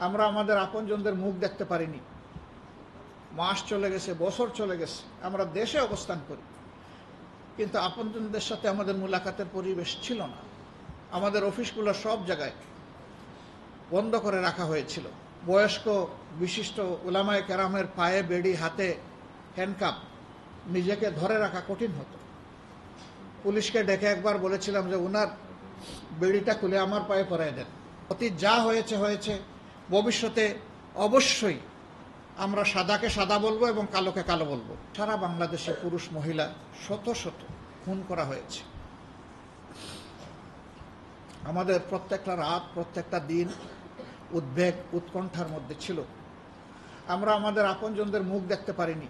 আমরা আমাদের আপনজনদের মুখ দেখতে পারিনি। মাস চলে গেছে, বছর চলে গেছে, আমরা দেশে অবস্থান করি, কিন্তু আপনজনদের সাথে আমাদের মুলাকাতের পরিবেশ ছিল না। আমাদের অফিসগুলো সব জায়গায় বন্ধ করে রাখা হয়েছিল। বয়স্ক বিশিষ্ট উলামায়ে কেরামের পায়ে বেড়ি, হাতে হ্যান্ডকাপ, নিজেকে ধরে রাখা কঠিন হতো। পুলিশকে ডেকে একবার বলেছিলাম যে উনার বেড়িটা খুলে আমার পায়ে পরাই দেন। অতীত যা হয়েছে হয়েছে, ভবিষ্যতে অবশ্যই আমরা সাদাকে সাদা বলবো এবং কালোকে কালো বলবো। সারা বাংলাদেশে পুরুষ মহিলা শত শত খুন করা হয়েছে। আমাদের প্রত্যেকটা রাত, প্রত্যেকটা দিন উদ্বেগ, উৎকণ্ঠার মধ্যে ছিল। আমরা আমাদের আপনজনদের মুখ দেখতে পারিনি।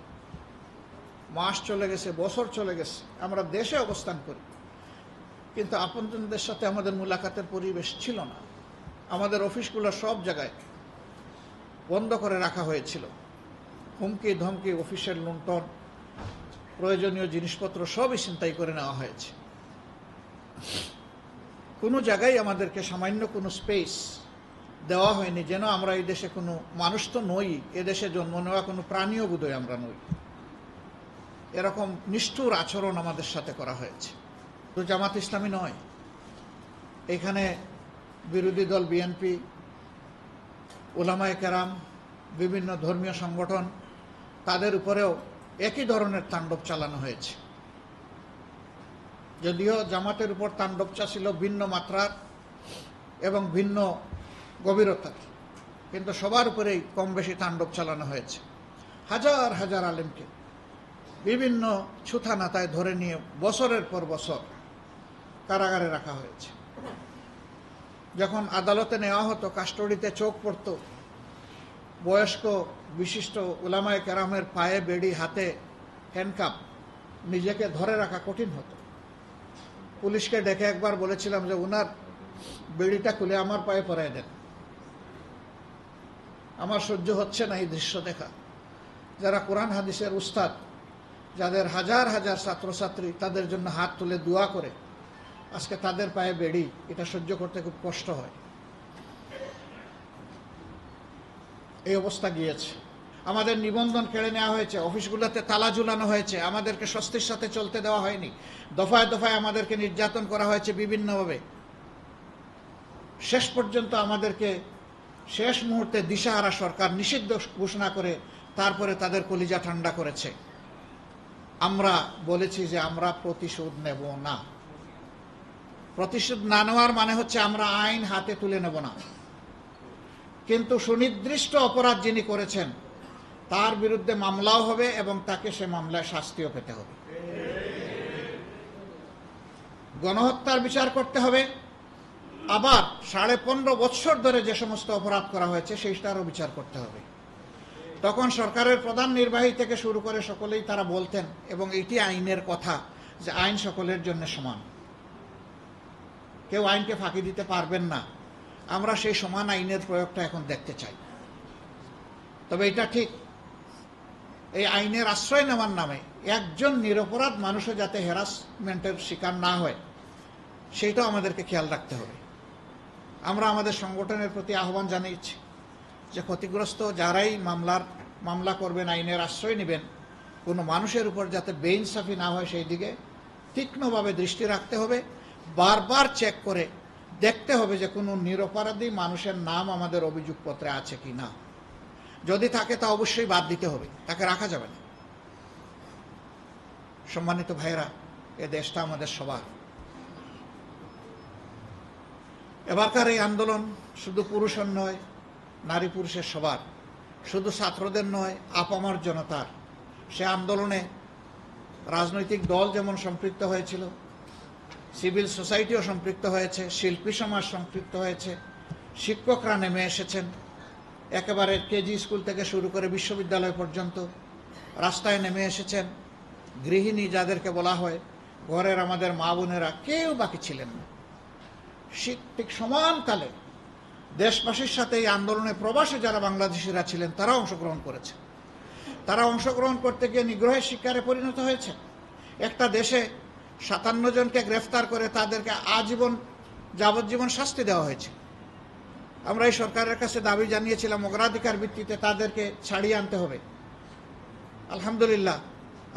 মাস চলে গেছে, বছর চলে গেছে, আমরা দেশে অবস্থান করি, কিন্তু আপনজনদের সাথে আমাদের মুলাকাতের পরিবেশ ছিল না। আমাদের অফিসগুলো সব জায়গায় বন্ধ করে রাখা হয়েছিল। হুমকি ধমকি, অফিসের লুণ্ঠন, প্রয়োজনীয় জিনিসপত্র সবই ছিনতাই করে নেওয়া হয়েছে। কোনো জায়গায় আমাদেরকে সামান্য কোনো স্পেস দেওয়া হয়নি, যেন আমরা এই দেশে কোনো মানুষ তো নই, এদেশে জন্ম নেওয়া কোনো প্রাণীও বোধহয় আমরা নই। এরকম নিষ্ঠুর আচরণ আমাদের সাথে করা হয়েছে। তো জামাত ইসলামী নয়, এখানে বিরোধী দল বিএনপি, উলামায়ে কেরাম, বিভিন্ন ধর্মীয় সংগঠন, তাদের উপরেও একই ধরনের তাণ্ডব চালানো হয়েছে। যদিও জামাতের উপর তাণ্ডবটা ছিল ভিন্ন মাত্রার এবং ভিন্ন গভীরতার, কিন্তু সবার উপরেই কম বেশি তাণ্ডব চালানো হয়েছে। হাজার হাজার আলেমকে বিভিন্ন ছুথানাতায় ধরে নিয়ে বছরের পর বছর কারাগারে রাখা হয়েছে। যখন আদালতে নেওয়া হতো, কাস্টডিতে চোখ পড়ত, বয়স্ক বিশিষ্ট উলামায়ে কেরামের পায়ে বেড়ি, হাতে হ্যান্ডকাপ, নিজেকে ধরে রাখা কঠিন হতো। পুলিশকে ডেকে একবার বলেছিলাম যে উনার বেড়িটা খুলে আমার পায়ে পরাই দেন। আমার সহ্য হচ্ছে না এই দৃশ্য দেখা। যারা কোরআন হাদিসের উস্তাদ, যাদের হাজার হাজার ছাত্রছাত্রী তাদের জন্য হাত তুলে দোয়া করে, আজকে তাদের পায়ে বেড়ি, এটা সহ্য করতে খুব কষ্ট হয়। এই অবস্থা গিয়েছে। আমাদের নিবন্ধন কেড়ে নেওয়া হয়েছে, অফিসগুলোতে তালা ঝুলানো হয়েছে, আমাদেরকে স্বস্তির সাথে চলতে দেওয়া হয়নি, দফায় দফায় আমাদেরকে নির্যাতন করা হয়েছে বিভিন্নভাবে। শেষ পর্যন্ত আমাদেরকে শেষ মুহূর্তে দিশাহারা সরকার নিষিদ্ধ ঘোষণা করে তারপরে তাদের কলিজা ঠান্ডা করেছে। আমরা বলেছি যে আমরা প্রতিশোধ নেব না। প্রতিশোধ না নেওয়ার মানে হচ্ছে আমরা আইন হাতে তুলে নেব না, কিন্তু সুনির্দিষ্ট অপরাধ যিনি করেছেন তার বিরুদ্ধে মামলাও হবে এবং তাকে সে মামলায় শাস্তিও পেতে হবে। গণহত্যার বিচার করতে হবে, আবার 15.5 বছর ধরে যে সমস্ত অপরাধ করা হয়েছে সেইটারও বিচার করতে হবে। তখন সরকারের প্রধান নির্বাহী থেকে শুরু করে সকলেই তারা বলতেন, এবং এটি আইনের কথা, যে আইন সকলের জন্য সমান, কেউ আইনকে ফাঁকি দিতে পারবেন না। আমরা সেই সমান আইনের প্রয়োগটা এখন দেখতে চাই। তবে এটা ঠিক, এই আইনের আশ্রয় নেওয়ার নামে একজন নিরপরাধ মানুষও যাতে হ্যারাসমেন্টের শিকার না হয় সেইটাও আমাদেরকে খেয়াল রাখতে হবে। আমরা আমাদের সংগঠনের প্রতি আহ্বান জানিয়েছি যে ক্ষতিগ্রস্ত যারাই মামলা করবেন, আইনের আশ্রয় নেবেন, কোনো মানুষের উপর যাতে বেইনসাফি না হয় সেই দিকে তীক্ষ্ণভাবে দৃষ্টি রাখতে হবে। বারবার চেক করে দেখতে হবে যে কোনো নিরপরাধী মানুষের নাম আমাদের অভিযোগপত্রে আছে কি না। যদি থাকে তা অবশ্যই বাদ দিতে হবে, তাকে রাখা যাবে না। সম্মানিত ভাইয়েরা, এ দেশটা আমাদের সবার। এবারকার এই আন্দোলন শুধু পুরুষের নয়, নারী পুরুষের সবার, শুধু ছাত্রদের নয়, আপামর জনতার। সে আন্দোলনে রাজনৈতিক দল যেমন সম্পৃক্ত হয়েছিল, সিভিল সোসাইটিও সম্পৃক্ত হয়েছে, শিল্পী সমাজ সম্পৃক্ত হয়েছে, শিক্ষকরা নেমে এসেছেন, একেবারে কেজি স্কুল থেকে শুরু করে বিশ্ববিদ্যালয় পর্যন্ত রাস্তায় নেমে এসেছেন। গৃহিণী যাদেরকে বলা হয়, ঘরের আমাদের মা বোনেরা, কেউ বাকি ছিলেন না। ঠিক সমানকালে দেশবাসীর সাথে এই আন্দোলনে প্রবাসী যারা বাংলাদেশিরা ছিলেন তারা অংশগ্রহণ করেছে। তারা অংশগ্রহণ করতে গিয়ে নিগ্রহের শিকারে পরিণত হয়েছে। একটা দেশে 57 জনকে গ্রেফতার করে তাদেরকে যাবজ্জীবন শাস্তি দেওয়া হয়েছে। আমরা এই সরকারের কাছে দাবি জানিয়েছিলাম অগ্রাধিকার ভিত্তিতে তাদেরকে ছাড়িয়ে আনতে হবে। আলহামদুলিল্লাহ,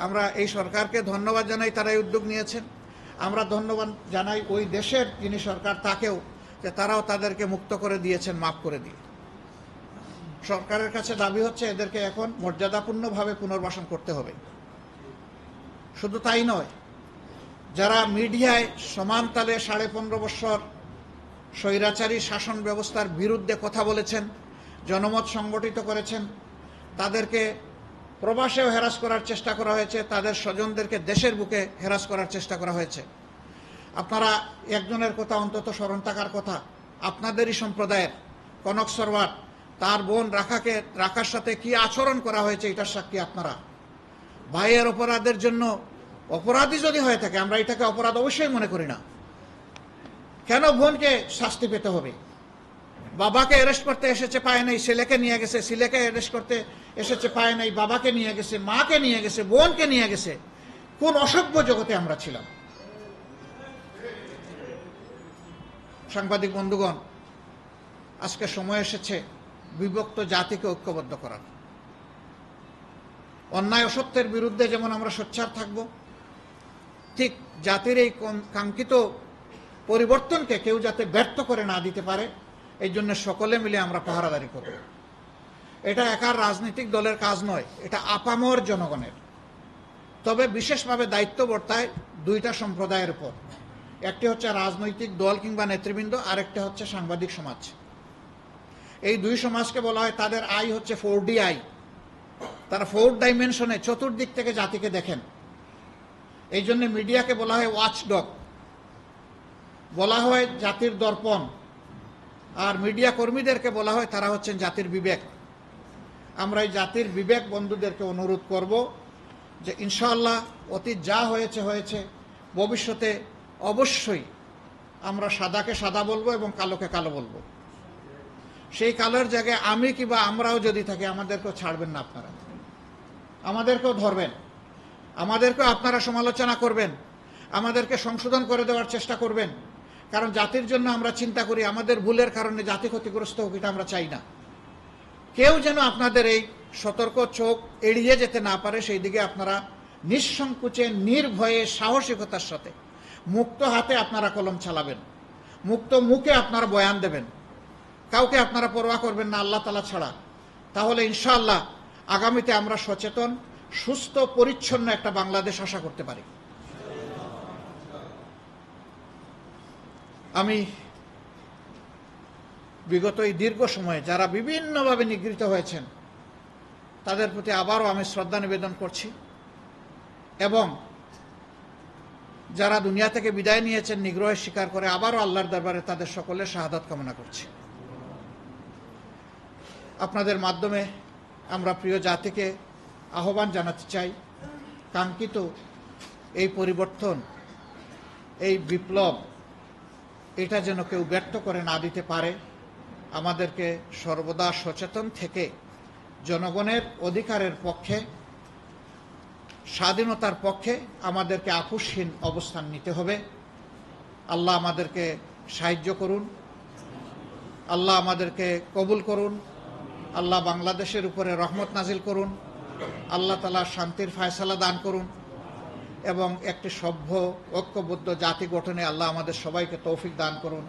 আমরা এই সরকারকে ধন্যবাদ জানাই, তারা এই উদ্যোগ নিয়েছেন। আমরা ধন্যবাদ জানাই ওই দেশের যিনি সরকার তাকেও, যে তারাও তাদেরকে মুক্ত করে দিয়েছেন, মাফ করে দিয়ে। সরকারের কাছে দাবি হচ্ছে এদেরকে এখন মর্যাদাপূর্ণভাবে পুনর্বাসন করতে হবে। শুধু তাই নয়, যারা মিডিয়ায় সমান তালে 15.5 বছর স্বৈরাচারী শাসন ব্যবস্থার বিরুদ্ধে কথা বলেছেন, জনমত সংগঠিত করেছেন, তাদেরকে প্রবাসেও হেরাস করার চেষ্টা করা হয়েছে, তাদের স্বজনদেরকে দেশের বুকে হেরাস করার চেষ্টা করা হয়েছে। আপনারা একজনের কথা অন্তত স্মরণ থাকার কথা, আপনাদেরই সম্প্রদায়ের কনক সরওয়ার, তার বোন রাখার সাথে কি আচরণ করা হয়েছে এটার সাক্ষী আপনারা। ভাইয়ের অপরাধের জন্য অপরাধী যদি হয়ে থাকে, আমরা এটাকে অপরাধ অবশ্যই মনে করি না, কেন বোনকে শাস্তি পেতে হবে? বাবাকে অ্যারেস্ট করতে এসেছে, পায় নাই, ছেলেকে নিয়ে গেছে, ছেলেকে অ্যারেস্ট করতে এসেছে, পায় নাই, বাবাকে নিয়ে গেছে, মাকে নিয়ে গেছে, বোনকে নিয়ে গেছে। কোন অসভ্য জগতে আমরা ছিলাম? সাংবাদিক বন্ধুগণ, আজকে সময় এসেছে বিভক্ত জাতিকে ঐক্যবদ্ধ করার। অন্যায় অসত্যের বিরুদ্ধে যেমন আমরা সোচ্চার থাকব, ঠিক জাতির এই কাঙ্ক্ষিত পরিবর্তনকে কেউ যাতে ব্যর্থ করে না দিতে পারে, এই জন্য সকলে মিলে আমরা পাহারাদারি করব। এটা একার রাজনৈতিক দলের কাজ নয়, এটা আপামর জনগণের। তবে বিশেষভাবে দায়িত্ব বর্তায় দুইটা সম্প্রদায়ের উপর। একটি হচ্ছে রাজনৈতিক দল কিংবা নেতৃবৃন্দ, আরেকটা হচ্ছে সাংবাদিক সমাজ। এই দুই সমাজকে বলা হয়, তাদের আই হচ্ছে 4D আই। তারা 4 ডাইমেনশনে চতুর্দিক থেকে জাতিকে দেখেন। এই জন্য মিডিয়াকে বলা হয় ওয়াচডগ, বলা হয় জাতির দর্পণ, আর মিডিয়া কর্মীদেরকে বলা হয় তারা হচ্ছেন জাতির বিবেক। আমরা এই জাতির বিবেক বন্ধুদেরকে অনুরোধ করব যে ইনশাআল্লাহ অতীত যা হয়েছে হয়েছে, ভবিষ্যতে অবশ্যই আমরা সাদাকে সাদা বলবো এবং কালোকে কালো বলবো। সেই কালোর জায়গায় আমি কিংবা আমরাও যদি থাকি, আমাদেরকেও ছাড়বেন না আপনারা, আমাদেরকেও ধরবেন, আমাদেরকেও আপনারা সমালোচনা করবেন, আমাদেরকে সংশোধন করে দেওয়ার চেষ্টা করবেন। কারণ জাতির জন্য আমরা চিন্তা করি, আমাদের ভুলের কারণে জাতি ক্ষতিগ্রস্ত হোক, এটা আমরা চাই না। কেউ যেন আপনাদের এই সতর্ক চোখ এড়িয়ে যেতে না পারে, সেই দিকে আপনারা নিঃসংকোচে, নির্ভয়ে, সাহসিকতার সাথে মুক্ত হাতে আপনারা কলম চালাবেন, মুক্ত মুখে আপনারা বয়ান দেবেন, কাউকে আপনারা পরোয়া করবেন না আল্লাহ তাআলা ছাড়া। তাহলে ইনশাআল্লাহ আগামীতে আমরা সচেতন, সুস্থ, পরিচ্ছন্ন একটা বাংলাদেশ আশা করতে পারি। আমি বিগত এই দীর্ঘ সময়ে যারা বিভিন্নভাবে নিগৃহীত হয়েছেন, তাদের প্রতি আবারও আমি শ্রদ্ধা নিবেদন করছি, এবং যারা দুনিয়া থেকে বিদায় নিয়েছেন নিগ্রহের স্বীকার করে, আবারও আল্লাহর দরবারে তাদের সকলের শাহাদাত কামনা করছি। আপনাদের মাধ্যমে আমরা প্রিয় জাতিকে আহ্বান জানাতে চাই, কাঙ্ক্ষিত এই পরিবর্তন, এই বিপ্লব, এটা যেন কেউ ব্যর্থ করে না দিতে পারে। আমাদেরকে সর্বদা সচেতন থেকে জনগণের অধিকারের পক্ষে, স্বাধীনতার পক্ষে আমাদেরকে আপোষহীন অবস্থান নিতে হবে। আল্লাহ আমাদেরকে সাহায্য করুন, আল্লাহ আমাদেরকে কবুল করুন, আল্লাহ বাংলাদেশের উপরে রহমত নাজিল করুন, আল্লাহ তাআলা শান্তির ফয়সালা দান করুন, এবং একটি সভ্য ঐক্যবদ্ধ জাতি গঠনে আল্লাহ আমাদের সবাইকে তৌফিক দান করুন।